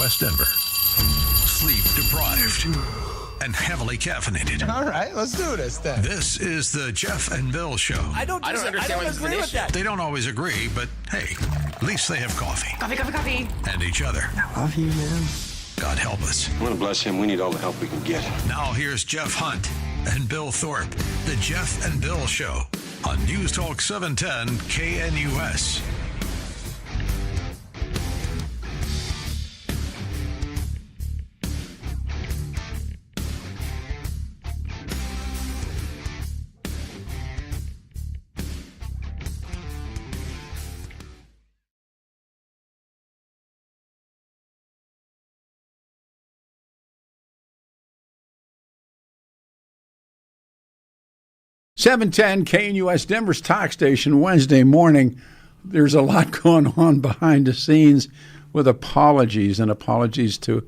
KNUS Denver. Sleep deprived and heavily caffeinated. All right, let's do this then. This is the Jeff and Bill Show. I don't agree with that. They don't always agree, but hey, at least they have coffee. Coffee. And each other. I love you, man. God help us. I want to bless him. We need all the help we can get. Now here's Jeff Hunt and Bill Thorpe. The Jeff and Bill Show on News Talk 710 KNUS. .710 KNUS Denver's talk station Wednesday morning. There's a lot going on behind the scenes with apologies to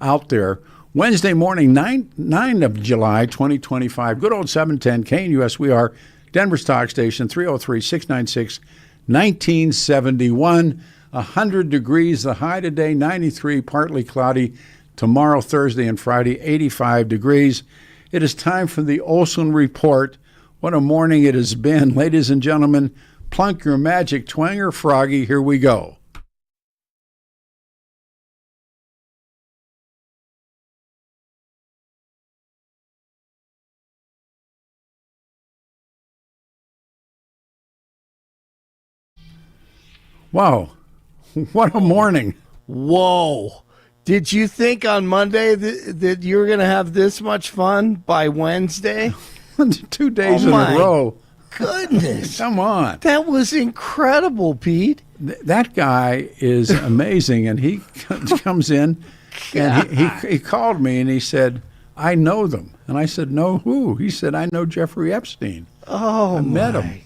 out there. Wednesday morning, 9 of July, 2025. Good old 710 KNUS. We are Denver's talk station, 303-696-1971. 100 degrees, the high today, 93, partly cloudy. Tomorrow, Thursday and Friday, 85 degrees. It is time for the Olson Report. What a morning it has been. Ladies and gentlemen, plunk your magic twanger, Froggy. Here we go. Wow. What a morning. Whoa. Did you think on Monday that you were going to have this much fun by Wednesday? 2 days in a row. Goodness. Come on. That was incredible, Pete. That guy is amazing. And he comes in and he called me and he said, I know them. And I said, know who? He said, I know Jeffrey Epstein. Oh, I met him.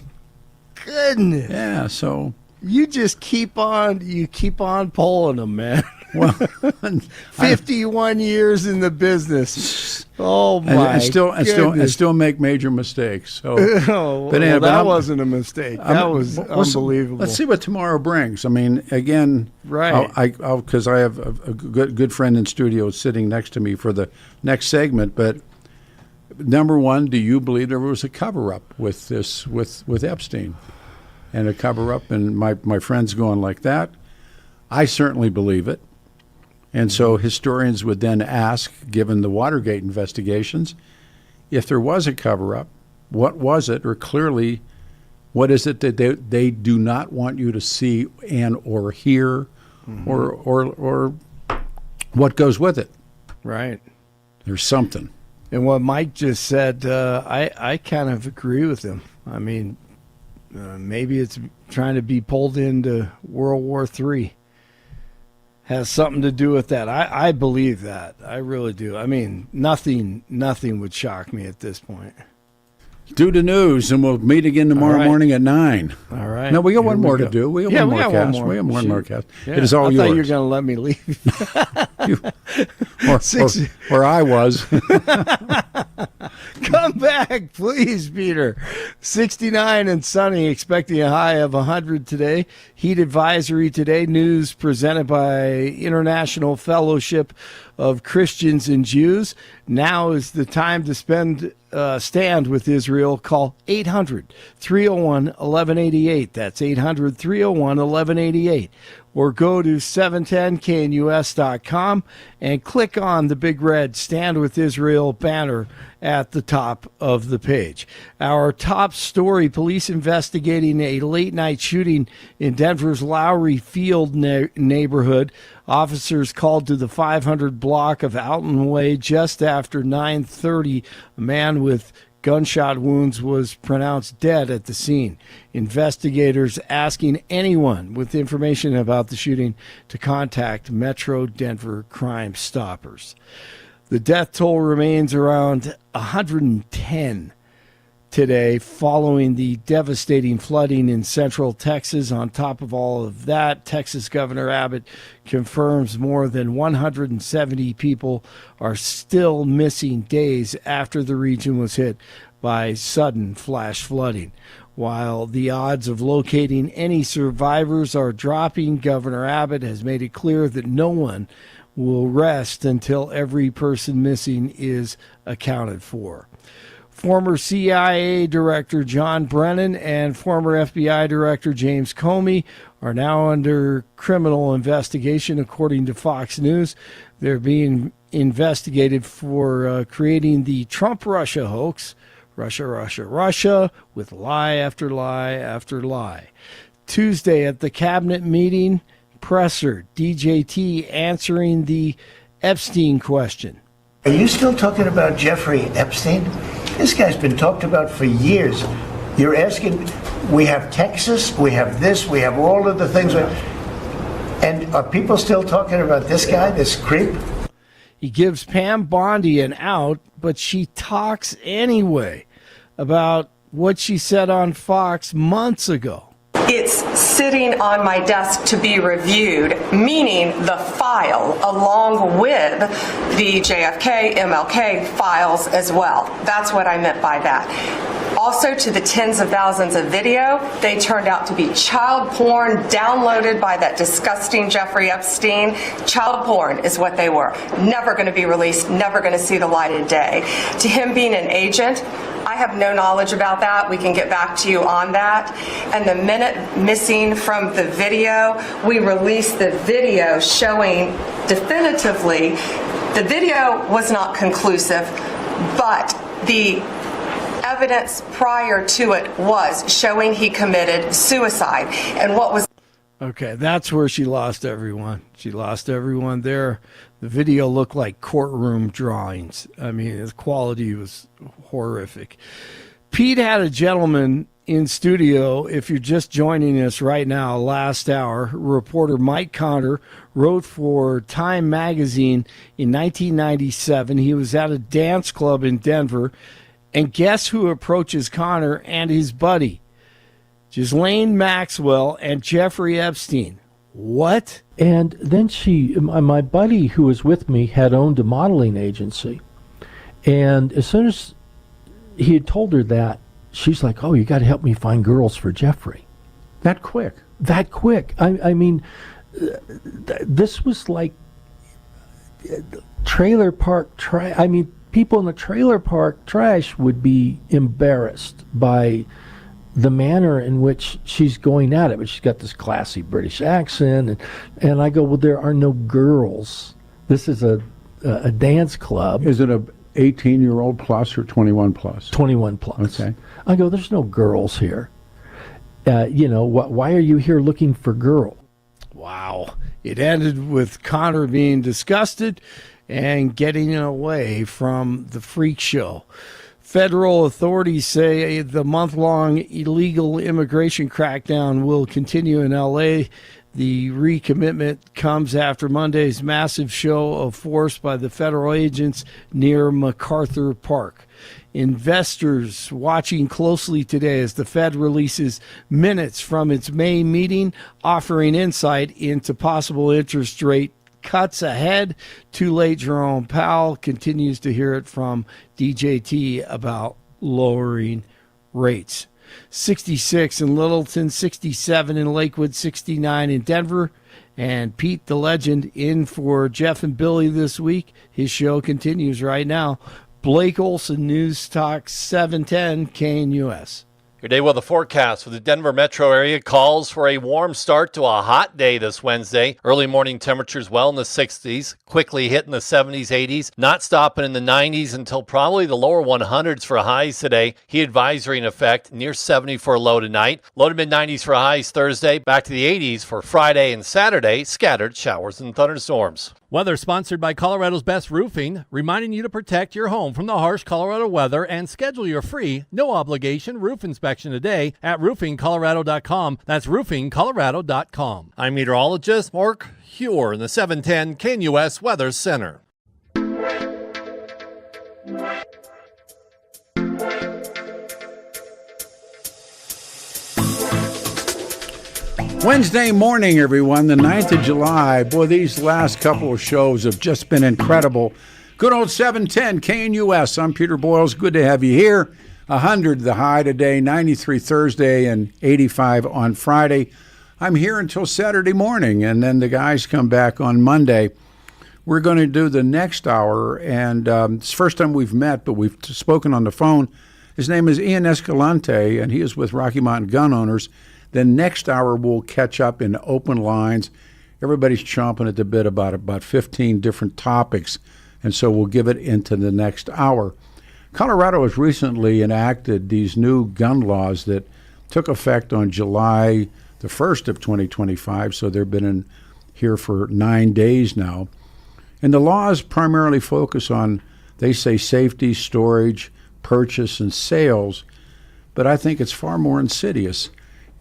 Goodness. Yeah, so. You just keep on pulling them, man. Well, 51 years in the business. Oh my! And still make major mistakes. So, that wasn't a mistake. That was unbelievable. Let's see what tomorrow brings. I mean, again, right? Because I have a good friend in studio sitting next to me for the next segment. But number one, do you believe there was a cover up with this with Epstein, and a cover up? And my friend's going like that. I certainly believe it. And so historians would then ask, given the Watergate investigations, if there was a cover-up, what was it, or clearly, what is it that they do not want you to see and or hear, or what goes with it? Right. There's something. And what Mike just said, I kind of agree with him. I mean, maybe it's trying to be pulled into World War III. Has something to do with that. I believe that. I really do. I mean, nothing would shock me at this point. Do the news, and we'll meet again tomorrow morning at 9. All right. No, we got one more to do. We got one more cast. It is all yours. I thought you were going to let me leave. Where I was. Come back, please, Peter. 69 and sunny, expecting a high of 100 today. Heat advisory today. News presented by International Fellowship of Christians and Jews. Now is the time to stand with Israel. Call 800-301-1188. That's 800-301-1188. Or go to 710knus.com and click on the big red Stand With Israel banner at the top of the page. Our top story, police investigating a late-night shooting in Denver's Lowry Field neighborhood. Officers called to the 500 block of Alton Way just after 9:30. A man with gunshot wounds was pronounced dead at the scene. Investigators asking anyone with information about the shooting to contact Metro Denver Crime Stoppers. The death toll remains around 110 today following the devastating flooding in central Texas. On top of all of that, Texas Governor Abbott confirms more than 170 people are still missing days after the region was hit by sudden flash flooding. While the odds of locating any survivors are dropping, Governor Abbott has made it clear that no one will rest until every person missing is accounted for. Former CIA Director John Brennan and former FBI Director James Comey are now under criminal investigation, according to Fox News. They're being investigated for creating the Trump-Russia hoax, Russia, Russia, Russia, with lie after lie after lie. Tuesday at the cabinet meeting, presser, DJT answering the Epstein question. Are you still talking about Jeffrey Epstein? This guy's been talked about for years. You're asking, we have Texas, we have this, we have all of the things. And are people still talking about this guy, this creep? He gives Pam Bondi an out, but she talks anyway about what she said on Fox months ago. It's sitting on my desk to be reviewed, meaning the file along with the JFK, MLK files as well. That's what I meant by that. Also, to the tens of thousands of video, they turned out to be child porn downloaded by that disgusting Jeffrey Epstein. Child porn is what they were. Never going to be released, never going to see the light of day. To him being an agent, I have no knowledge about that. We can get back to you on that. And the minute missing from the video, we released the video showing definitively the video was not conclusive, but the evidence prior to it was showing he committed suicide. And what was... Okay, that's where she lost everyone. She lost everyone there. The video looked like courtroom drawings. I mean, the quality was horrific. Pete had a gentleman in studio. If you're just joining us right now, last hour, reporter Mike Conner wrote for Time magazine in 1997. He was at a dance club in Denver. And guess who approaches Conner and his buddy? Ghislaine Maxwell and Jeffrey Epstein. What? And then my buddy who was with me had owned a modeling agency. And as soon as he had told her that, she's like, oh, you got to help me find girls for Jeffrey. That quick. That quick. I mean, this was like trailer park trash. I mean, people in the trailer park trash would be embarrassed by the manner in which she's going at it. But she's got this classy British accent. And I go, well, there are no girls. This is a dance club. Is it a 18-year-old plus or 21 plus? 21 plus. Okay. I go, there's no girls here. Why are you here looking for girls? Wow. It ended with Conner being disgusted and getting away from the freak show. Federal authorities say the month-long illegal immigration crackdown will continue in L.A. The recommitment comes after Monday's massive show of force by the federal agents near MacArthur Park. Investors watching closely today as the Fed releases minutes from its May meeting, offering insight into possible interest rate cuts ahead. Too late, Jerome Powell continues to hear it from DJT about lowering rates. 66 in Littleton, 67 in Lakewood, 69 in Denver. And Pete, the legend, in for Jeff and Billy this week. His show continues right now. Blake Olson, News Talk 710 KNUS. Your day weather forecast for the Denver metro area calls for a warm start to a hot day this Wednesday. Early morning temperatures well in the 60s, quickly hitting the 70s, 80s, not stopping in the 90s until probably the lower 100s for highs today. Heat advisory in effect, near 70 for a low tonight. Low to mid-90s for highs Thursday, back to the 80s for Friday and Saturday. Scattered showers and thunderstorms. Weather sponsored by Colorado's Best Roofing, reminding you to protect your home from the harsh Colorado weather and schedule your free, no-obligation roof inspection today at roofingcolorado.com. That's roofingcolorado.com. I'm meteorologist Mark Huer in the 710 KNUS Weather Center. Wednesday morning, everyone, the 9th of July. Boy, these last couple of shows have just been incredible. Good old 710 KNUS. I'm Peter Boyles. Good to have you here. 100 the high today, 93 Thursday, and 85 on Friday. I'm here until Saturday morning, and then the guys come back on Monday. We're going to do the next hour, and it's the first time we've met, but we've spoken on the phone. His name is Ian Escalante, and he is with Rocky Mountain Gun Owners. Then next hour, we'll catch up in open lines. Everybody's chomping at the bit about 15 different topics, and so we'll give it into the next hour. Colorado has recently enacted these new gun laws that took effect on July the 1st of 2025, so they've been in here for 9 days now. And the laws primarily focus on, they say, safety, storage, purchase, and sales, but I think it's far more insidious.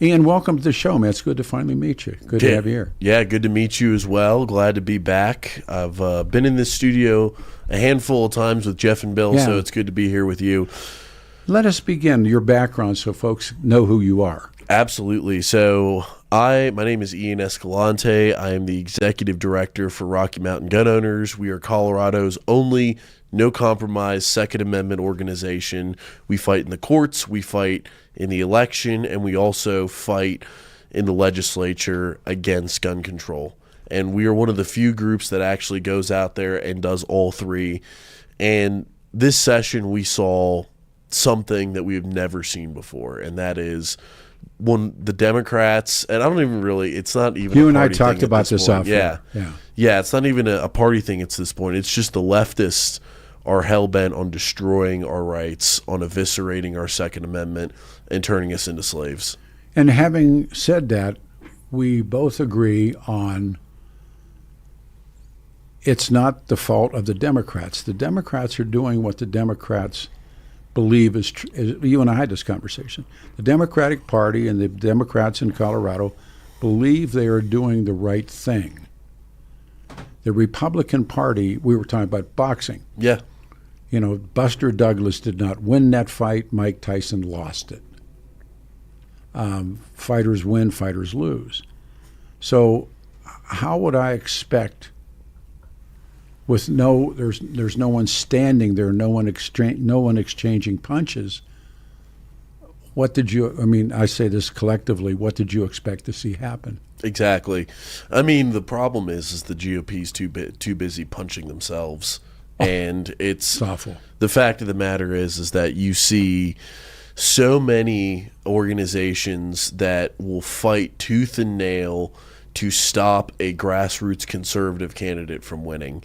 Ian, welcome to the show, man. It's good to finally meet you. Good to have you here. Yeah, good to meet you as well. Glad to be back. I've been in this studio a handful of times with Jeff and Bill, so it's good to be here with you. Let us begin your background so folks know who you are. Absolutely. So my name is Ian Escalante. I am the executive director for Rocky Mountain Gun Owners. We are Colorado's only no-compromise Second Amendment organization. We fight in the courts, we fight in the election, and we also fight in the legislature against gun control. And we are one of the few groups that actually goes out there and does all three. And this session we saw something that we have never seen before, and that is when the Democrats, and I don't even really, it's not even you a and I party talked thing about this point. often. Yeah, it's not even a party thing at this point. It's just the leftists are hell-bent on destroying our rights, on eviscerating our Second Amendment, and turning us into slaves. And having said that, we both agree on it's not the fault of the Democrats. The Democrats are doing what the Democrats believe is you and I had this conversation. The Democratic Party and the Democrats in Colorado believe they are doing the right thing. The Republican Party, we were talking about boxing. Yeah. You know, Buster Douglas did not win that fight. Mike Tyson lost it. Fighters win, fighters lose. So how would I expect with there's no one standing there, no one exchanging punches. I say this collectively, what did you expect to see happen? Exactly. I mean, the problem is the GOP's too busy punching themselves. And it's awful. The fact of the matter is that you see so many organizations that will fight tooth and nail to stop a grassroots conservative candidate from winning.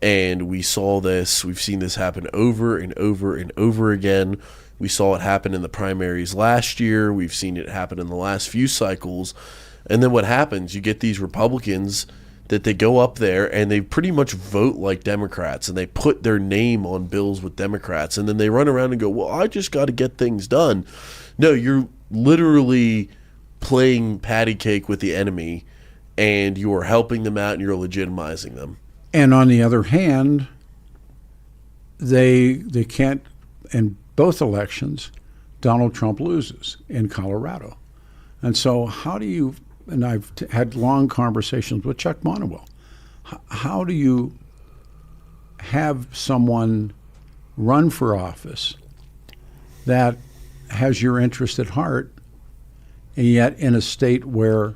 And we've seen this happen over and over and over again. We saw it happen in the primaries last year. We've seen it happen in the last few cycles. And then what happens? You get these Republicans that they go up there and they pretty much vote like Democrats, and they put their name on bills with Democrats, and then they run around and go, well, I just got to get things done. No, you're literally playing patty cake with the enemy, and you are helping them out and you're legitimizing them. And on the other hand, they can't, in both elections, Donald Trump loses in Colorado. And so how do you, and I've had long conversations with Chuck Monowell, how do you have someone run for office that has your interest at heart, and yet in a state where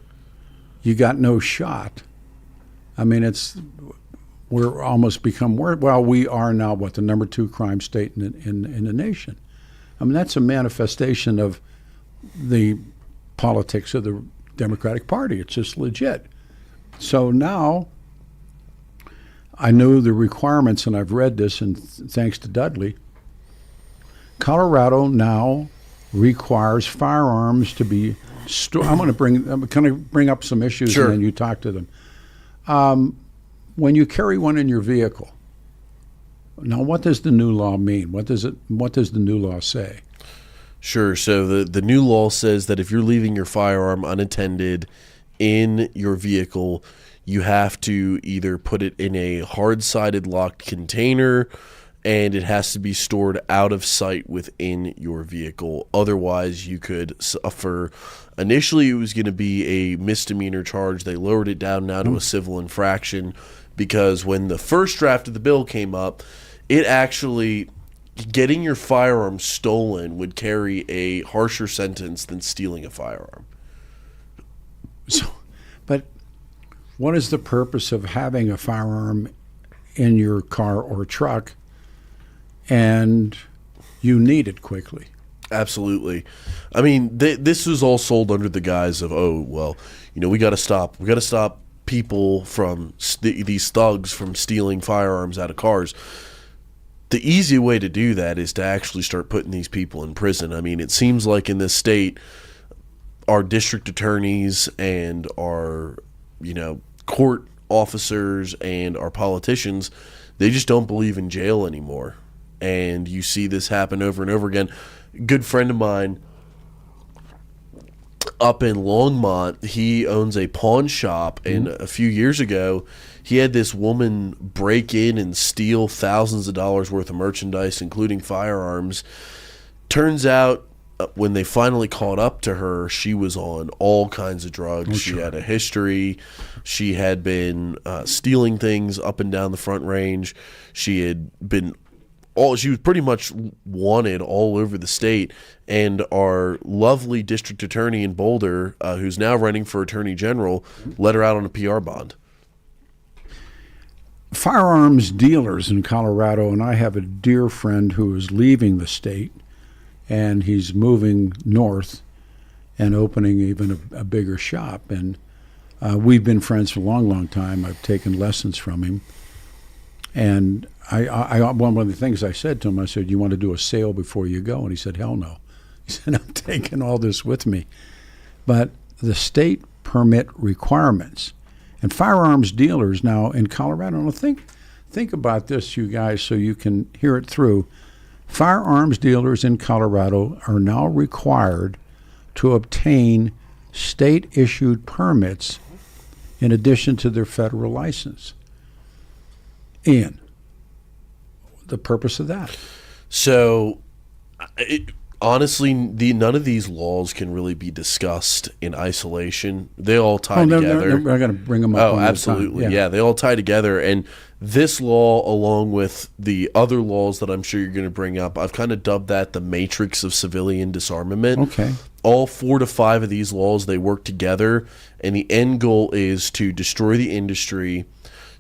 you got no shot? I mean, we're almost become, we are now, the number 2 crime state in the nation. I mean, that's a manifestation of the politics of the Democratic Party. It's just legit. So now I know the requirements, and I've read this, and thanks to Dudley, Colorado now requires firearms to be stored. I'm going to bring up some issues, Sure. And then you talk to them. When you carry one in your vehicle, now what does the new law mean? What does the new law say? Sure. So the new law says that if you're leaving your firearm unattended in your vehicle, you have to either put it in a hard-sided locked container, and it has to be stored out of sight within your vehicle. Otherwise, you could suffer. Initially, it was going to be a misdemeanor charge. They lowered it down now to a civil infraction, because when the first draft of the bill came up, it actually, getting your firearm stolen would carry a harsher sentence than stealing a firearm. So, but what is the purpose of having a firearm in your car or truck, and you need it quickly. Absolutely. I mean, this was all sold under the guise of, oh, well, we got to stop. We got to stop people from these thugs from stealing firearms out of cars. The easy way to do that is to actually start putting these people in prison. I mean, it seems like in this state, our district attorneys and our, court officers and our politicians, they just don't believe in jail anymore. And you see this happen over and over again. A good friend of mine up in Longmont, he owns a pawn shop, and a few years ago, he had this woman break in and steal thousands of dollars worth of merchandise, including firearms. Turns out, when they finally caught up to her, she was on all kinds of drugs. Oh, she sure. had a history. She had been stealing things up and down the Front Range. She was pretty much wanted all over the state. And our lovely district attorney in Boulder, who's now running for attorney general, let her out on a PR bond. Firearms dealers in Colorado, and I have a dear friend who is leaving the state, and he's moving north and opening even a bigger shop. And we've been friends for a long, long time. I've taken lessons from him. And one of the things I said to him, I said, "You want to do a sale before you go?" And he said, "Hell no." He said, "I'm taking all this with me." But the state permit requirements and firearms dealers now in Colorado, now think about this, you guys, so you can hear it through. Firearms dealers in Colorado are now required to obtain state-issued permits in addition to their federal license. Ian, the purpose of that? So, honestly, none of these laws can really be discussed in isolation. They all tie together. I'm going to bring them up. Oh, absolutely. Yeah. Yeah, they all tie together. And this law, along with the other laws that I'm sure you're going to bring up, I've kind of dubbed that the matrix of civilian disarmament. Okay. All 4 to 5 of these laws, they work together, and the end goal is to destroy the industry,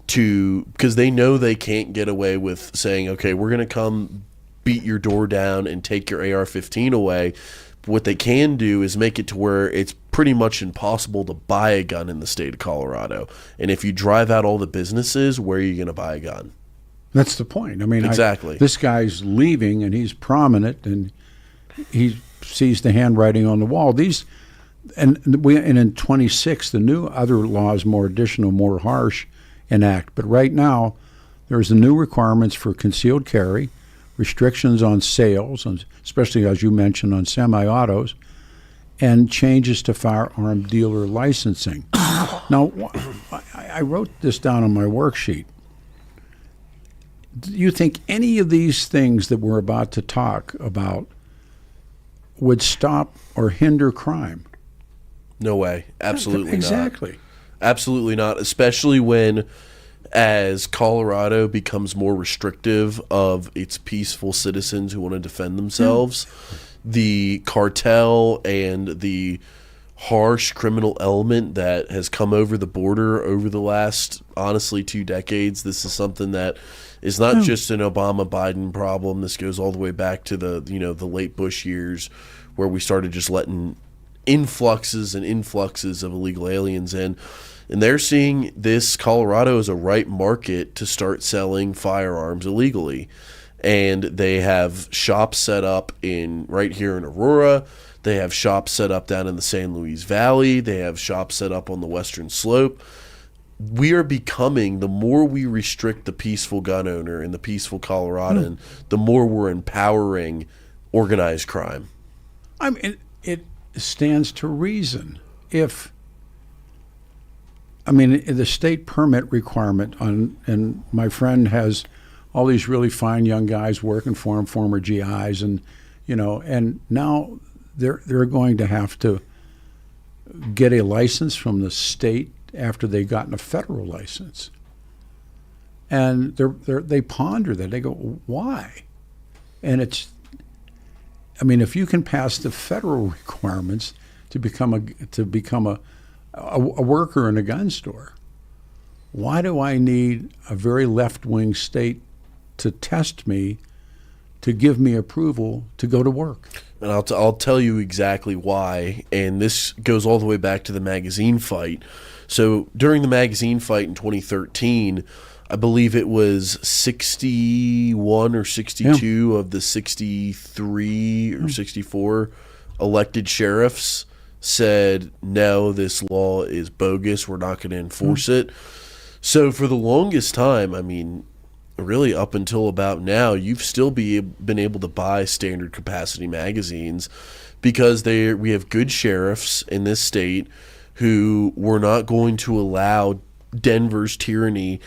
because they know they can't get away with saying, okay, we're going to come beat your door down and take your AR-15 away. But what they can do is make it to where it's pretty much impossible to buy a gun in the state of Colorado. And if you drive out all the businesses, where are you going to buy a gun? That's the point. I mean, exactly. This guy's leaving, and he's prominent, and he sees the handwriting on the wall. And in 26, the new other laws, more additional, more harsh, enact. But right now, there's the new requirements for concealed carry, restrictions on sales, especially as you mentioned on semi-autos, and changes to firearm dealer licensing. Now, I wrote this down on my worksheet. Do you think any of these things that we're about to talk about would stop or hinder crime? No way. Absolutely exactly. not. Absolutely not, especially when, as Colorado becomes more restrictive of its peaceful citizens who want to defend themselves, the cartel and the harsh criminal element that has come over the border over the last, honestly, 2 decades. This is something that is not just an Obama-Biden problem. This goes all the way back to the late Bush years, where we started just letting influxes and influxes of illegal aliens in. And they're seeing this Colorado as a ripe market to start selling firearms illegally. And they have shops set up right here in Aurora. They have shops set up down in the San Luis Valley. They have shops set up on the Western Slope. We are becoming, the more we restrict the peaceful gun owner and the peaceful Coloradan, the more we're empowering organized crime. I mean, it stands to reason if, the state permit requirement and my friend has all these really fine young guys working for him, former GIs, and now they're going to have to get a license from the state after they've gotten a federal license. And they ponder that. They go, why? And if you can pass the federal requirements to become a worker in a gun store, Why do I need a very left-wing state to test me, to give me approval to go to work? And I'll tell you exactly why. And this goes all the way back to the magazine fight. So during the magazine fight in 2013, I believe it was 61 or 62 of the 63 or 64 elected sheriffs said, no, this law is bogus. We're not going to enforce it. So for the longest time, I mean, really up until about now, you've still been able to buy standard capacity magazines because we have good sheriffs in this state who were not going to allow Denver's tyranny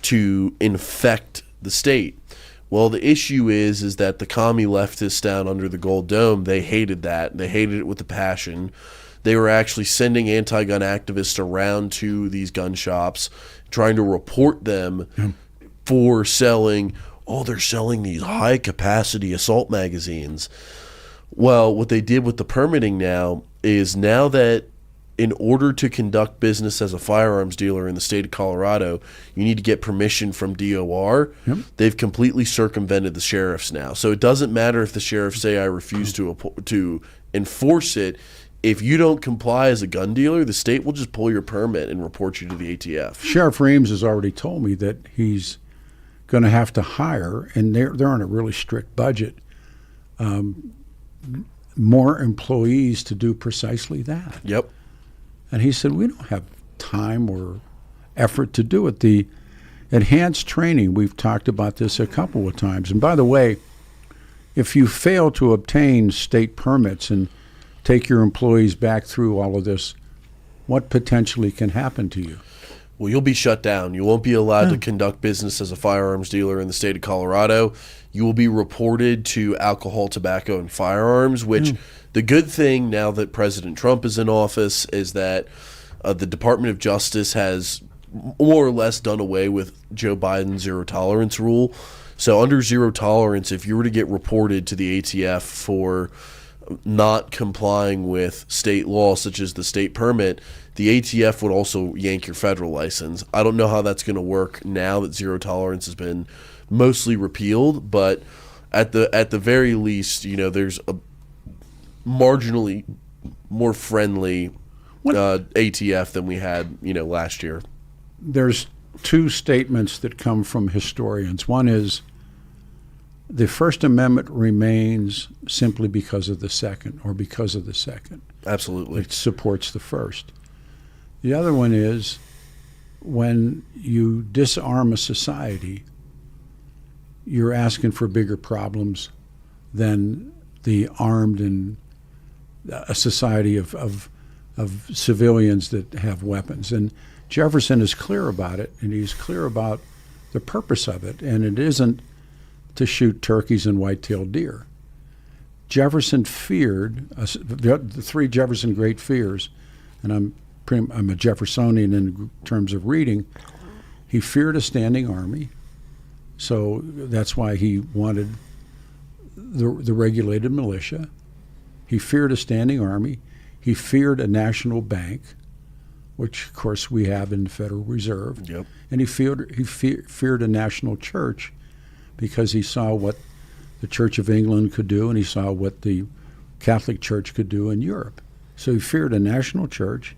to infect the state. Well, the issue is that the commie leftists down under the Gold Dome, they hated that. They hated it with a passion. They were actually sending anti-gun activists around to these gun shops, trying to report them for selling, they're selling these high-capacity assault magazines. Well, what they did with the permitting now is now that in order to conduct business as a firearms dealer in the state of Colorado, you need to get permission from DOR. They've completely circumvented the sheriffs now. So it doesn't matter if the sheriffs say, I refuse to enforce it. If you don't comply as a gun dealer, the state will just pull your permit and report you to the ATF. Sheriff Reams has already told me that he's going to have to hire, and they're on a really strict budget, more employees to do precisely that. Yep. And he said, we don't have time or effort to do it. The enhanced training, we've talked about this a couple of times. And by the way, if you fail to obtain state permits and take your employees back through all of this, what potentially can happen to you? Well, you'll be shut down. You won't be allowed to conduct business as a firearms dealer in the state of Colorado. You will be reported to alcohol, tobacco, and firearms, which the good thing now that President Trump is in office is that the Department of Justice has more or less done away with Joe Biden's zero tolerance rule. So under zero tolerance, if you were to get reported to the ATF for not complying with state law, such as the state permit, the ATF would also yank your federal license. I don't know how that's going to work now that zero tolerance has been mostly repealed, but at the very least, there's a marginally more friendly ATF than we had, last year. There's two statements that come from historians. One is the First Amendment remains simply because of the Second, or because of the Second. Absolutely. It supports the First. The other one is when you disarm a society, you're asking for bigger problems than the armed and a society of civilians that have weapons. And Jefferson is clear about it, and he's clear about the purpose of it, and it isn't to shoot turkeys and white-tailed deer. Jefferson feared the three Jefferson great fears, and I'm a Jeffersonian in terms of reading. He feared a standing army, so that's why he wanted the regulated militia. He feared a standing army. He feared a national bank, which of course we have in the Federal Reserve. Yep. And he feared a national church, because he saw what the Church of England could do, and he saw what the Catholic Church could do in Europe. So he feared a national church,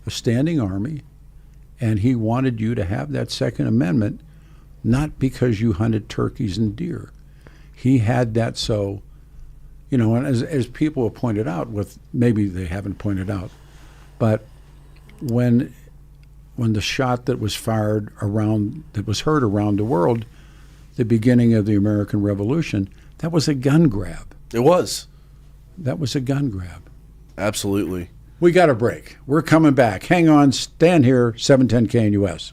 a standing army, and he wanted you to have that Second Amendment, not because you hunted turkeys and deer. He had that so, and as people have pointed out, maybe they haven't pointed out, but when the shot that was fired that was heard around the world, the beginning of the American Revolution, that was a gun grab. It was. That was a gun grab. Absolutely. We got a break. We're coming back. Hang on. Stand here, 710 KNUS.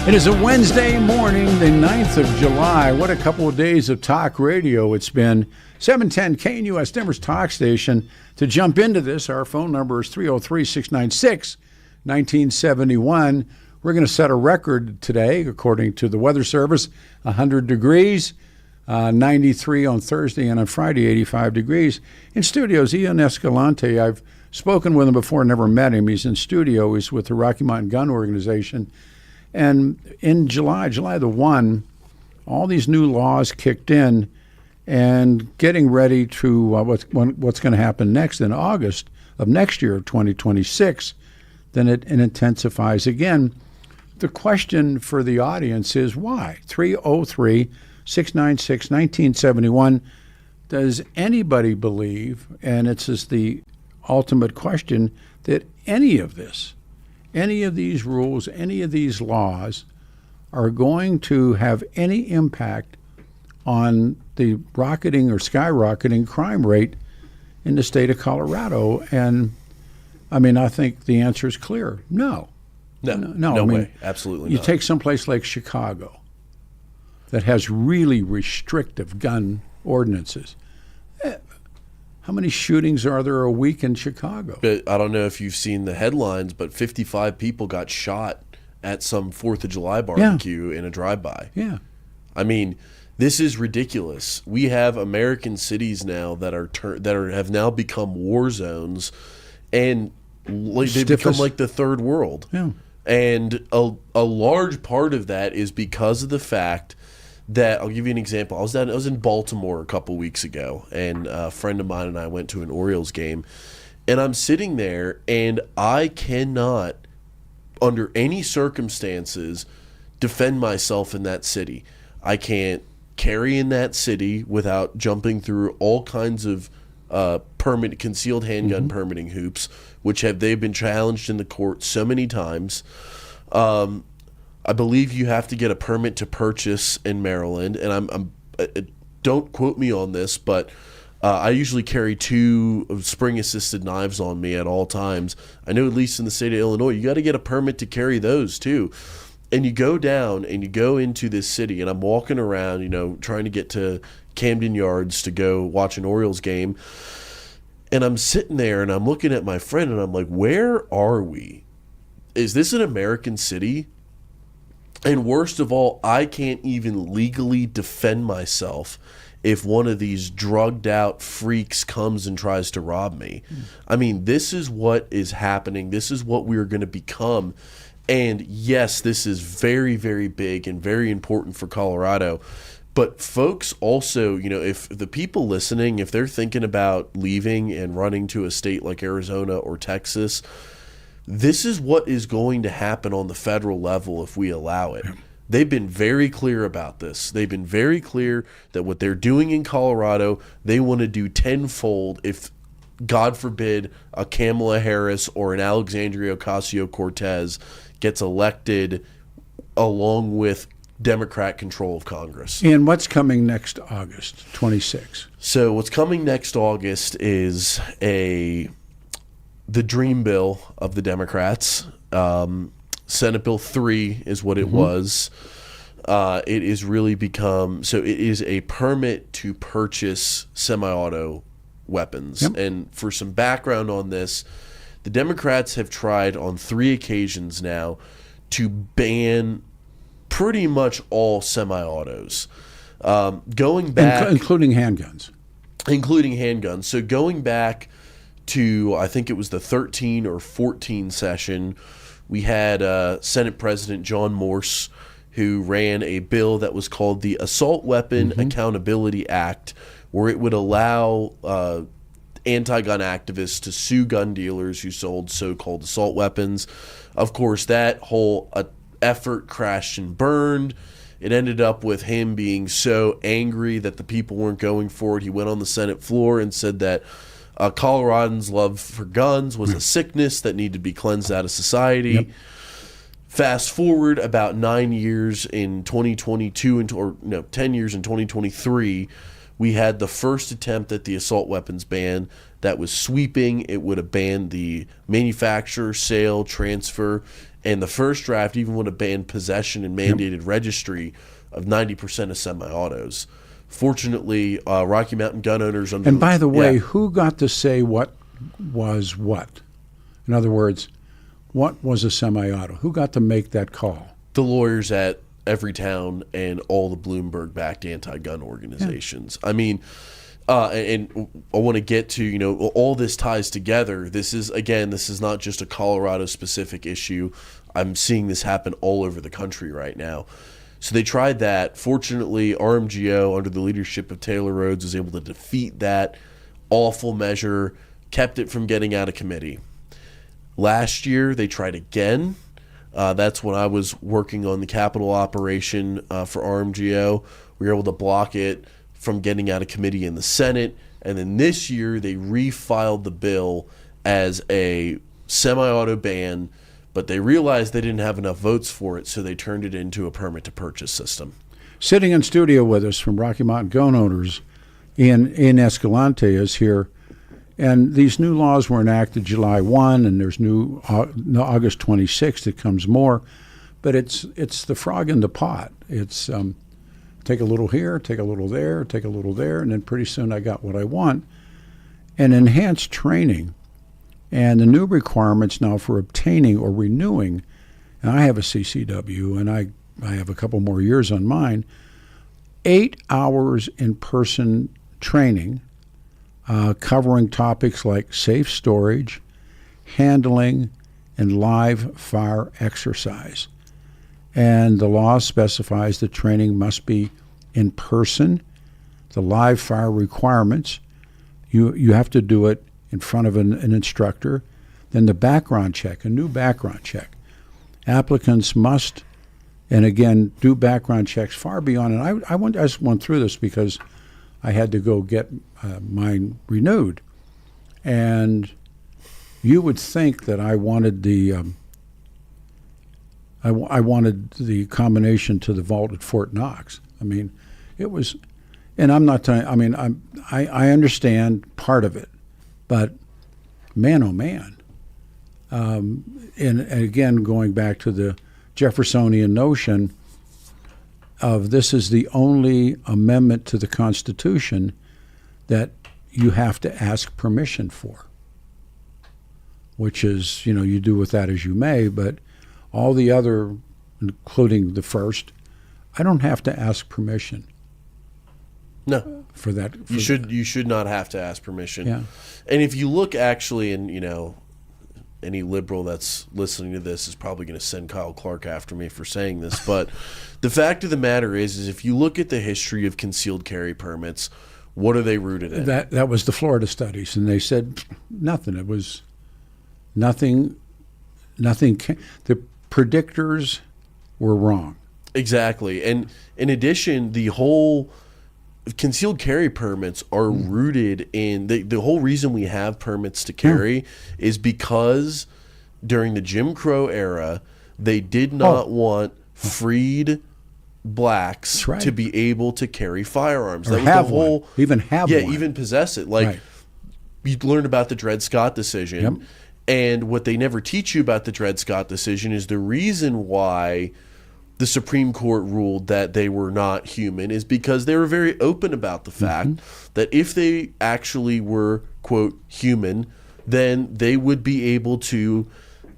It is a Wednesday morning, the 9th of July. What a couple of days of talk radio it's been. 710 KNUS, Denver's talk station. To jump into this, our phone number is 303-696-1971. We're going to set a record today, according to the Weather Service, 100 degrees, 93 on Thursday, and on Friday, 85 degrees. In studios, Ian Escalante. I've spoken with him before, never met him. He's in studio. He's with the Rocky Mountain Gun Organization. And in July the 1, all these new laws kicked in, and getting ready to what's going to happen next in August of next year, 2026, then it intensifies again. The question for the audience is why? 303-696-1971. Does anybody believe, and it's just the ultimate question, that any of these rules, any of these laws are going to have any impact on the rocketing or skyrocketing crime rate in the state of Colorado? And I mean, I think the answer is clear. No. No way. Absolutely you not. take someplace like Chicago that has really restrictive gun ordinances. How many shootings are there a week in Chicago? But I don't know if you've seen the headlines, but 55 people got shot at some 4th of July barbecue in a drive-by. Yeah. I mean, this is ridiculous. We have American cities now that have now become war zones, and they've become like the third world. Yeah. And a large part of that is because of the fact that, I'll give you an example. I was in Baltimore a couple weeks ago, and a friend of mine and I went to an Orioles game, and I'm sitting there, and I cannot, under any circumstances, defend myself in that city. I can't carry in that city without jumping through all kinds of concealed handgun permitting hoops, which they've been challenged in the court so many times. I believe you have to get a permit to purchase in Maryland, and don't quote me on this, but I usually carry 2 spring-assisted knives on me at all times. I know at least in the state of Illinois, you got to get a permit to carry those too. And you go down and you go into this city, and I'm walking around, trying to get to Camden Yards to go watch an Orioles game, and I'm sitting there and I'm looking at my friend and I'm like, where are we? Is this an American city? And worst of all, I can't even legally defend myself if one of these drugged out freaks comes and tries to rob me. I mean, this is what is happening. This is what we're going to become. And yes, this is very, very big and very important for Colorado. But folks also, if the people listening, if they're thinking about leaving and running to a state like Arizona or Texas, this is what is going to happen on the federal level if we allow it. They've been very clear about this. They've been very clear that what they're doing in Colorado, they want to do tenfold if, God forbid, a Kamala Harris or an Alexandria Ocasio-Cortez gets elected along with Democrat control of Congress. And what's coming next August 26? So what's coming next August is the dream bill of the Democrats. Senate Bill 3 is what it was. It is really become, so it is a permit to purchase semi-auto weapons. Yep. And for some background on this, the Democrats have tried on 3 occasions now to ban pretty much all semi-autos. Going back... Including handguns. Including handguns. So going back to, I think it was the 13 or 14 session, we had Senate President John Morse, who ran a bill that was called the Assault Weapon Accountability Act, where it would allow anti-gun activists to sue gun dealers who sold so-called assault weapons. Of course, that whole effort crashed and burned. It ended up with him being so angry that the people weren't going for it. He went on the Senate floor and said that Coloradans' love for guns was a sickness that needed to be cleansed out of society. Yep. Fast forward about 9 years in 2022, 10 years in 2023, we had the first attempt at the assault weapons ban that was sweeping. It would have banned the manufacture, sale, transfer, And the first draft even would have banned possession and mandated registry of 90% of semi-autos. Fortunately, Rocky Mountain gun owners... And by the way, who got to say what was what? In other words, what was a semi-auto? Who got to make that call? The lawyers at Everytown and all the Bloomberg-backed anti-gun organizations. I mean, and I want to get to, all this ties together. This is not just a Colorado-specific issue. I'm seeing this happen all over the country right now. So they tried that. Fortunately, RMGO, under the leadership of Taylor Rhodes, was able to defeat that awful measure, kept it from getting out of committee. Last year, they tried again. That's when I was working on the capital operation for RMGO. We were able to block it from getting out of committee in the Senate. And then this year, they refiled the bill as a semi-auto ban, but they realized they didn't have enough votes for it, so they turned it into a permit-to-purchase system. Sitting in studio with us from Rocky Mountain Gun Owners, Ian Escalante is here. And these new laws were enacted July 1, and there's new August 26th. It comes more, but it's the frog in the pot. It's take a little here, take a little there, take a little there, and then pretty soon I got what I want. And enhanced training, and the new requirements now for obtaining or renewing. And I have a CCW, and I have a couple more years on mine. 8 hours in person training. Covering topics like safe storage, handling, and live fire exercise. And the law specifies the training must be in person. The live fire requirements, you have to do it in front of an instructor. Then the background check, a new background check. Applicants must, and again, do background checks far beyond. And I just went through this because I had to go get mine renewed, and you would think that I wanted the I wanted the combination to the vault at Fort Knox. I mean, it was, and I'm not telling. I mean, I understand part of it, but man, oh man, and again going back to the Jeffersonian notion of this is the only amendment to the Constitution that you have to ask permission for, which is, you do with that as you may, but all the other, including the first, I don't have to ask permission. No. For that. You should not have to ask permission. Yeah. And if you look actually, and any liberal that's listening to this is probably going to send Kyle Clark after me for saying this, but the fact of the matter is if you look at the history of concealed carry permits, what are they rooted in? That was the Florida studies, and they said nothing. It was nothing. The predictors were wrong. Exactly. And in addition, the whole concealed carry permits are rooted in the whole reason we have permits to carry is because during the Jim Crow era, they did not want freed blacks to be able to carry firearms. Or that was have the whole one. Even have one. Even possess it. Like you learned about the Dred Scott decision, and what they never teach you about the Dred Scott decision is the reason why the Supreme Court ruled that they were not human is because they were very open about the fact that if they actually were, quote, human, then they would be able to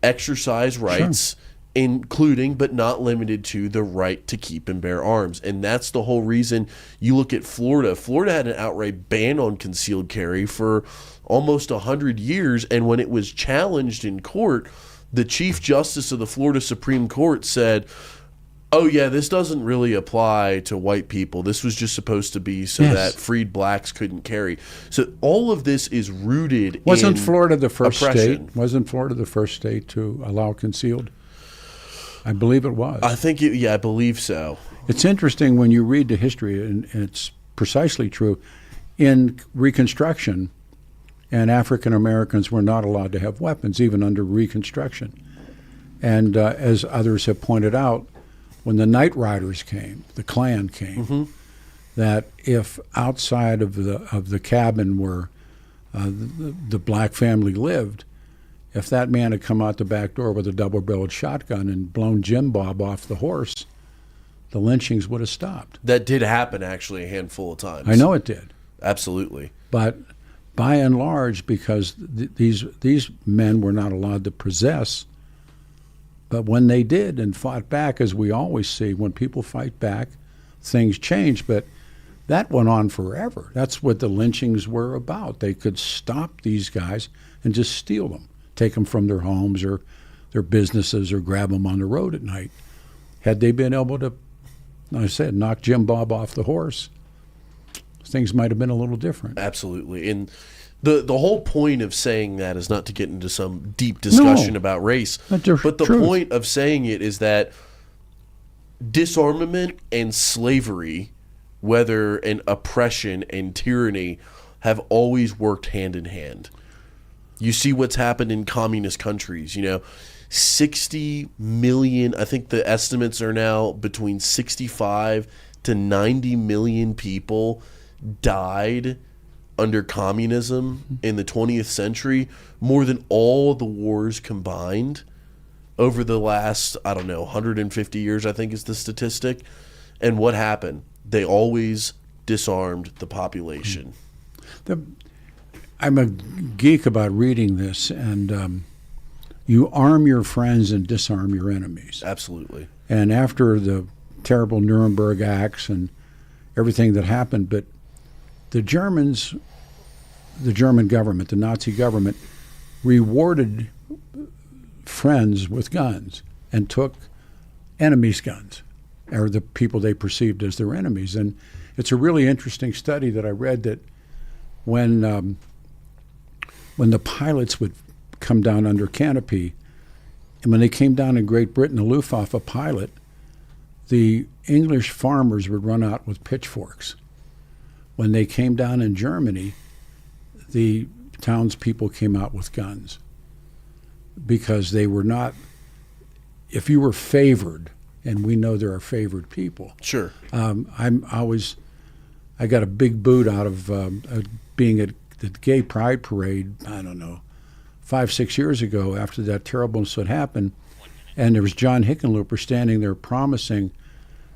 exercise rights, including but not limited to the right to keep and bear arms. And that's the whole reason you look at Florida. Florida had an outright ban on concealed carry for almost 100 years, and when it was challenged in court, the Chief Justice of the Florida Supreme Court said, oh, yeah, this doesn't really apply to white people. This was just supposed to be so that freed blacks couldn't carry. So all of this is rooted Wasn't in Florida the first oppression. state? Wasn't Florida the first state to allow concealed? I believe it was. I think, I believe so. It's interesting when you read the history, and it's precisely true. In Reconstruction, and African Americans were not allowed to have weapons, even under Reconstruction. And as others have pointed out, when the Night Riders came, the Klan came, that if outside of the cabin where the black family lived, if that man had come out the back door with a double-barreled shotgun and blown Jim Bob off the horse, the lynchings would have stopped. That did happen, actually, a handful of times. I know it did. Absolutely. But by and large, because these men were not allowed to possess, but when they did and fought back, as we always see, when people fight back, things change. But that went on forever. That's what the lynchings were about. They could stop these guys and just steal them, take them from their homes or their businesses or grab them on the road at night. Had they been able to, like I said, knock Jim Bob off the horse, things might have been a little different. Absolutely. And the whole point of saying that is not to get into some deep discussion about race, but the point of saying it is that disarmament and slavery, whether an oppression and tyranny, have always worked hand in hand. You see what's happened in communist countries, 60 million, I think the estimates are now between 65 to 90 million people died under communism in the 20th century, more than all the wars combined over the last, 150 years, I think is the statistic. And what happened? They always disarmed the population. I'm a geek about reading this, and you arm your friends and disarm your enemies. Absolutely. And after the terrible Nuremberg Acts and everything that happened, but the Germans, the German government, the Nazi government, rewarded friends with guns and took enemies' guns, or the people they perceived as their enemies. And it's a really interesting study that I read that when the pilots would come down under canopy, and when they came down in Great Britain, the Luftwaffe pilot, the English farmers would run out with pitchforks. When they came down in Germany, the townspeople came out with guns because they were not, if you were favored, and we know there are favored people. Sure. I got a big boot out of being at the Gay Pride Parade, 5-6 years ago after that terribleness had happened, and there was John Hickenlooper standing there promising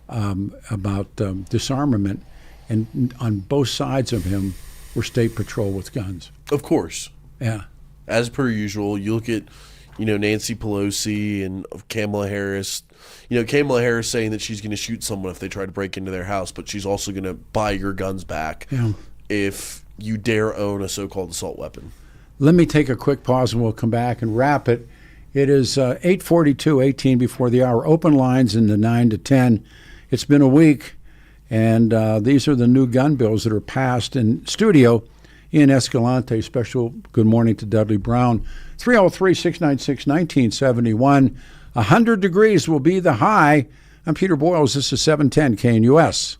about disarmament, and on both sides of him were state patrol with guns. Of course. Yeah. As per usual, you look at, Nancy Pelosi and Kamala Harris. Kamala Harris saying that she's going to shoot someone if they try to break into their house, but she's also going to buy your guns back if you dare own a so-called assault weapon. Let me take a quick pause and we'll come back and wrap it. It is 8:42, 18 before the hour. Open lines in the 9 to 10. It's been a week, and these are the new gun bills that are passed in studio. Ian Escalante, special good morning to Dudley Brown. 303-696-1971. 100 degrees will be the high. I'm Peter Boyles. This is 710 KNUS.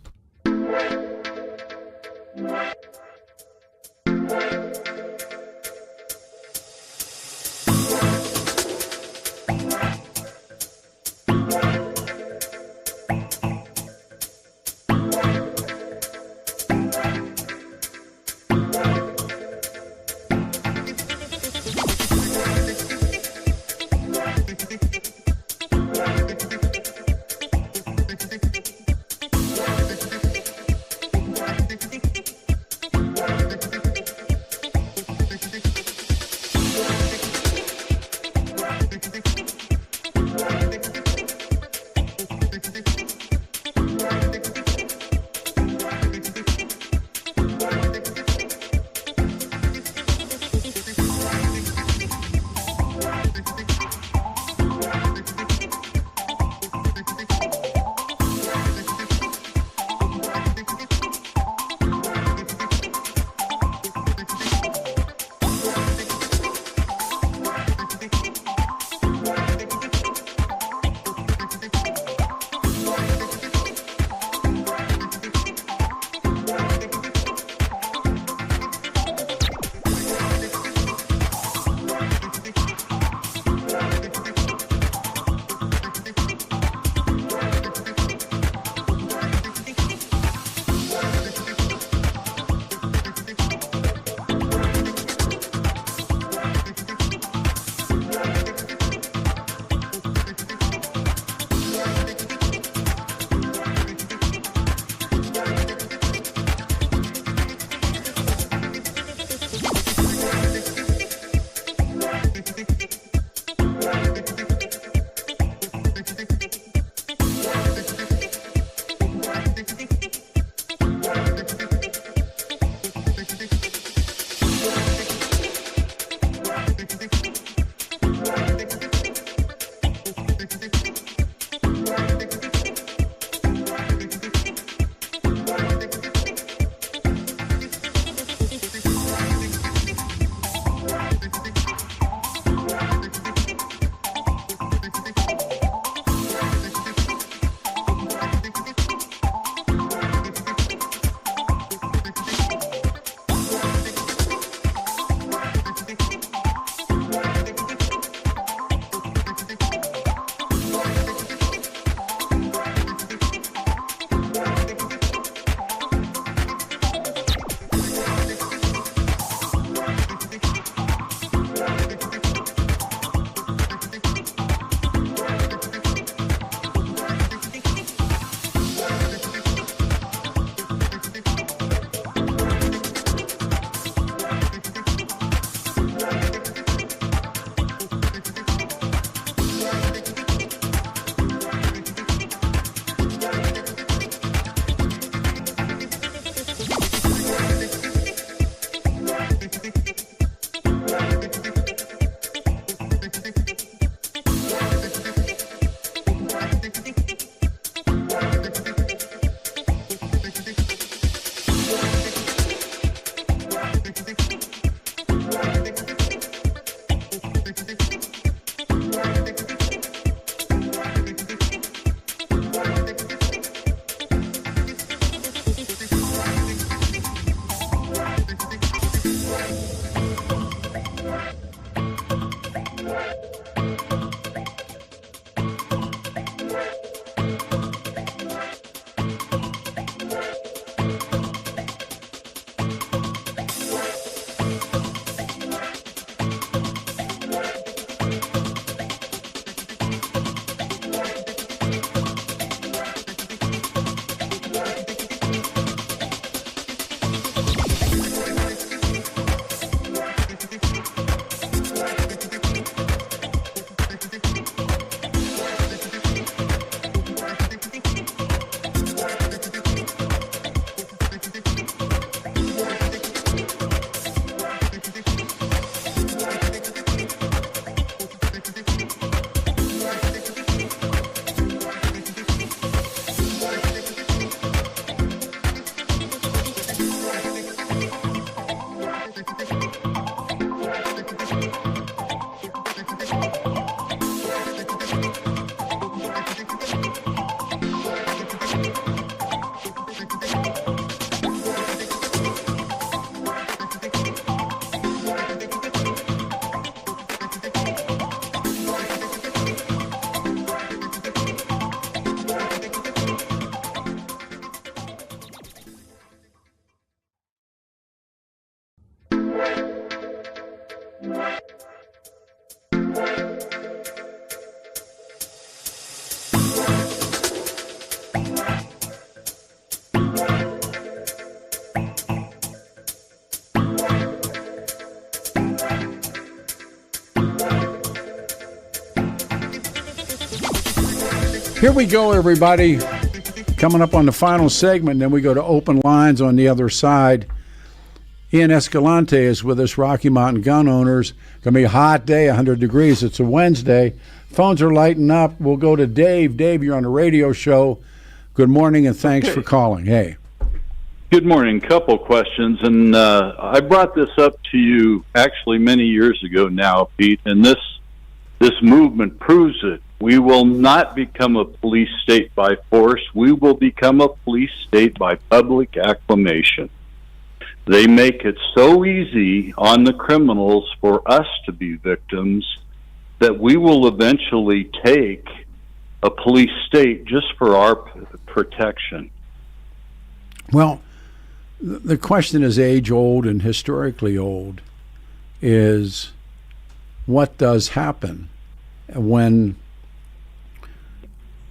Here we go, everybody. Coming up on the final segment, then we go to open lines on the other side. Ian Escalante is with us, Rocky Mountain Gun Owners. Going to be a hot day, 100 degrees. It's a Wednesday. Phones are lighting up. We'll go to Dave. Dave, you're on a radio show. Good morning, and thanks for calling. Hey. Good morning. Couple questions, and I brought this up to you actually many years ago now, Pete, and this movement proves it. We will not become a police state by force. We will become a police state by public acclamation. They make it so easy on the criminals for us to be victims that we will eventually take a police state just for our protection. Well, the question is age-old and historically old, is what does happen when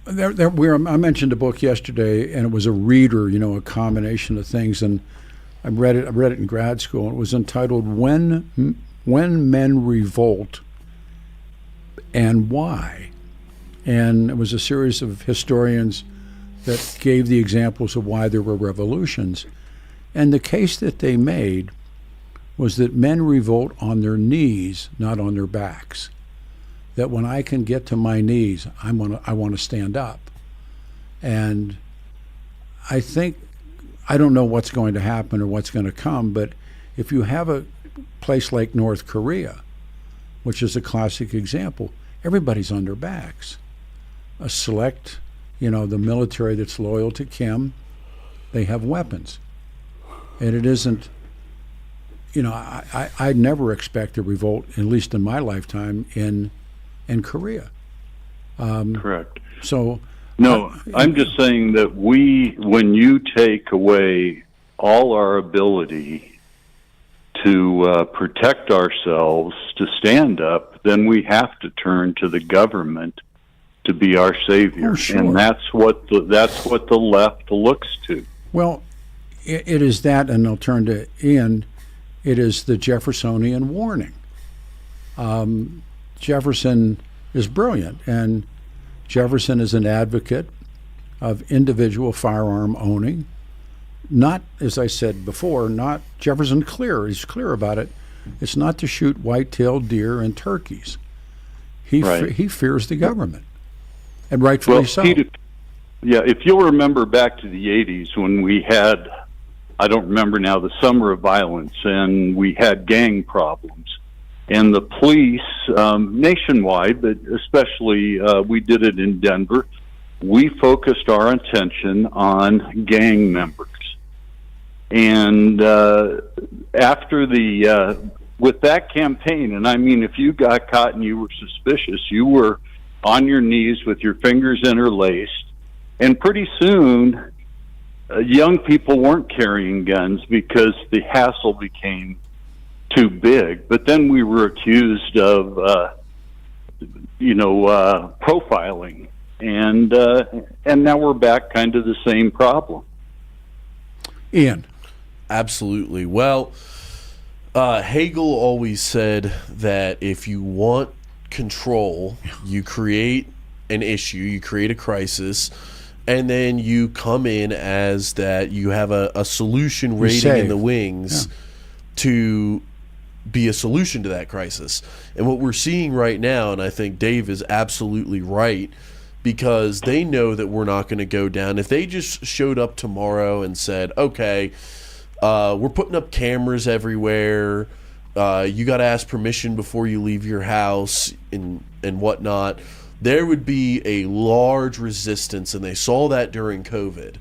I mentioned a book yesterday, and it was a reader, a combination of things, and I read it in grad school, and it was entitled When Men Revolt and Why. And it was a series of historians that gave the examples of why there were revolutions. And the case that they made was that men revolt on their knees, not on their backs. That when I can get to my knees, I want to stand up. And I don't know what's going to happen or what's going to come, but if you have a place like North Korea, which is a classic example, everybody's on their backs. A select, the military that's loyal to Kim, they have weapons. And it isn't, I'd never expect a revolt, at least in my lifetime, in Korea. Correct. So, no, I'm just saying that when you take away all our ability to protect ourselves, to stand up, then we have to turn to the government to be our savior. Oh, sure. And that's what the left looks to. Well, it is that, and I'll turn to Ian, it is the Jeffersonian warning. Jefferson is brilliant, and Jefferson is an advocate of individual firearm owning. Not, as I said before, not Jefferson he's clear about it. It's not to shoot white-tailed deer and turkeys. He fears the government, and rightfully so. Pete, if you'll remember back to the 80s when we had, I don't remember now, the summer of violence, and we had gang problems. And the police, nationwide, but especially we did it in Denver, we focused our attention on gang members. And after with that campaign, and I mean, if you got caught and you were suspicious, you were on your knees with your fingers interlaced. And pretty soon, young people weren't carrying guns because the hassle became too big. But then we were accused of, profiling, and now we're back kind of the same problem. Ian. Absolutely. Well, Hegel always said that if you want control, you create an issue, you create a crisis, and then you come in as that you have a solution waiting in the wings to be a solution to that crisis. And what we're seeing right now, and I think Dave is absolutely right, because they know that we're not going to go down. If they just showed up tomorrow and said, okay, we're putting up cameras everywhere, you got to ask permission before you leave your house and whatnot, there would be a large resistance, and they saw that during COVID.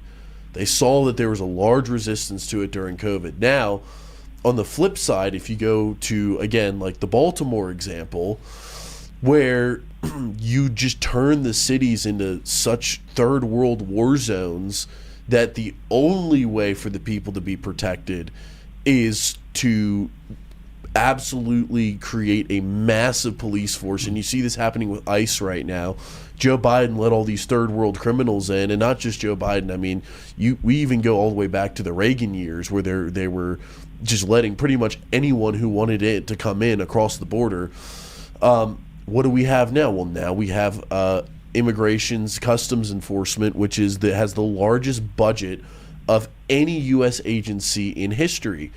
They saw that there was a large resistance to it during COVID. Now, on the flip side, if you go to, again, like the Baltimore example, where you just turn the cities into such third world war zones that the only way for the people to be protected is to absolutely create a massive police force. And you see this happening with ICE right now. Joe Biden let all these third world criminals in, and not just Joe Biden. I mean, we even go all the way back to the Reagan years where they were just letting pretty much anyone who wanted it to come in across the border. What do we have now? Well, now we have Immigration's Customs Enforcement, which has the largest budget of any U.S. agency in history.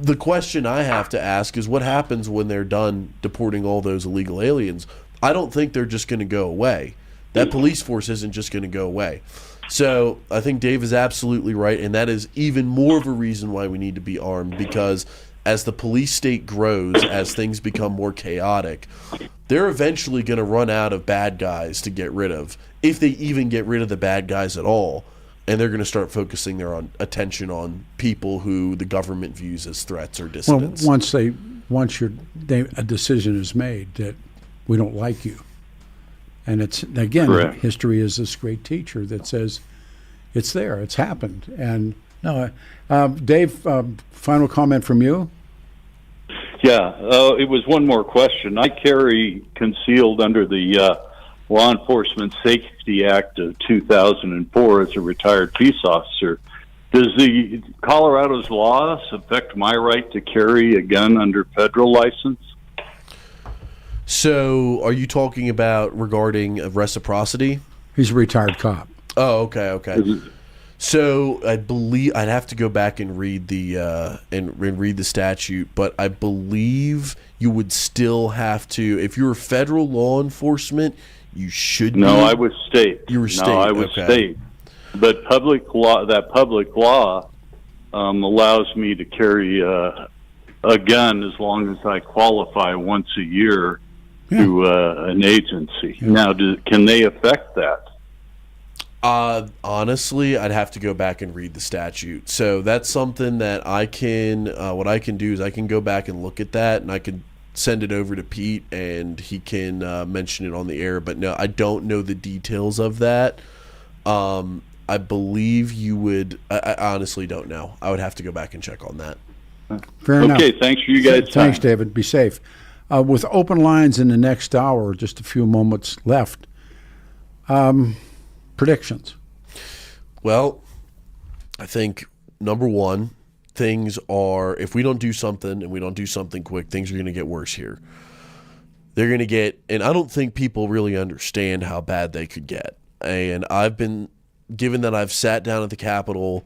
The question I have to ask is what happens when they're done deporting all those illegal aliens? I don't think they're just going to go away. That police force isn't just going to go away. So I think Dave is absolutely right, and that is even more of a reason why we need to be armed, because as the police state grows, as things become more chaotic, they're eventually going to run out of bad guys to get rid of, if they even get rid of the bad guys at all. And they're going to start focusing their attention on people who the government views as threats or dissidents. Well, once a decision is made that we don't like you, and it's again, Correct. History is this great teacher that says it's there, it's happened. And no, Dave, final comment from you. Yeah, it was one more question. I carry concealed under the Law Enforcement Safety Act of 2004 as a retired peace officer. Does the Colorado's laws affect my right to carry a gun under federal license? So are you talking about regarding reciprocity? He's a retired cop. Oh, okay. So I believe I'd have to go back and read the read the statute, but I believe you would still have to, if you were federal law enforcement, you should be. No, I was state. You were state. No, I was okay. state. But public law allows me to carry a gun as long as I qualify once a year to an agency. Yeah. Now, can they affect that? Honestly, I'd have to go back and read the statute. So that's something that I can, what I can do is I can go back and look at that, and I can send it over to Pete, and he can mention it on the air. But no, I don't know the details of that. I believe you would. I honestly don't know. I would have to go back and check on that. Fair enough. Okay, thanks for you guys' time. Thanks, David. Be safe. With open lines in the next hour, just a few moments left. Predictions. Well, I think number one, things are, if we don't do something and we don't do something quick, things are going to get worse here. They're going to get, and I don't think people really understand how bad they could get. And I've been, given that I've sat down at the Capitol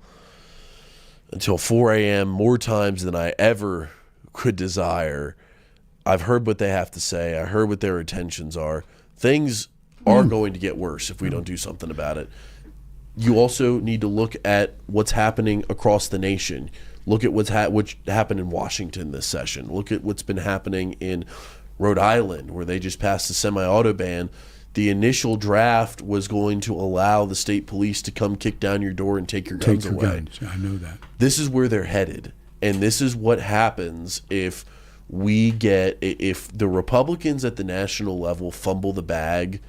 until 4 a.m. more times than I ever could desire, I've heard what they have to say. I heard what their intentions are. Things are going to get worse if we don't do something about it. You also need to look at what's happening across the nation. Look at what happened in Washington this session. Look at what's been happening in Rhode Island, where they just passed the semi-auto ban. The initial draft was going to allow the state police to come kick down your door and take your guns away. Guns. I know that. This is where they're headed, and this is what happens if the Republicans at the national level fumble the bag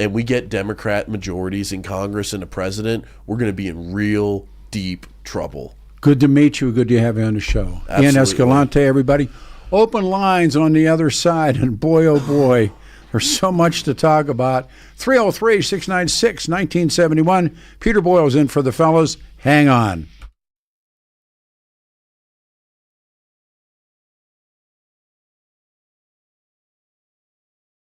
and we get Democrat majorities in Congress and a president, we're going to be in real deep trouble. Good to meet you. Good to have you on the show. Absolutely. Ian Escalante, everybody. Open lines on the other side, and boy, oh boy, there's so much to talk about. 303-696-1971. Peter Boyle's in for the fellas. Hang on.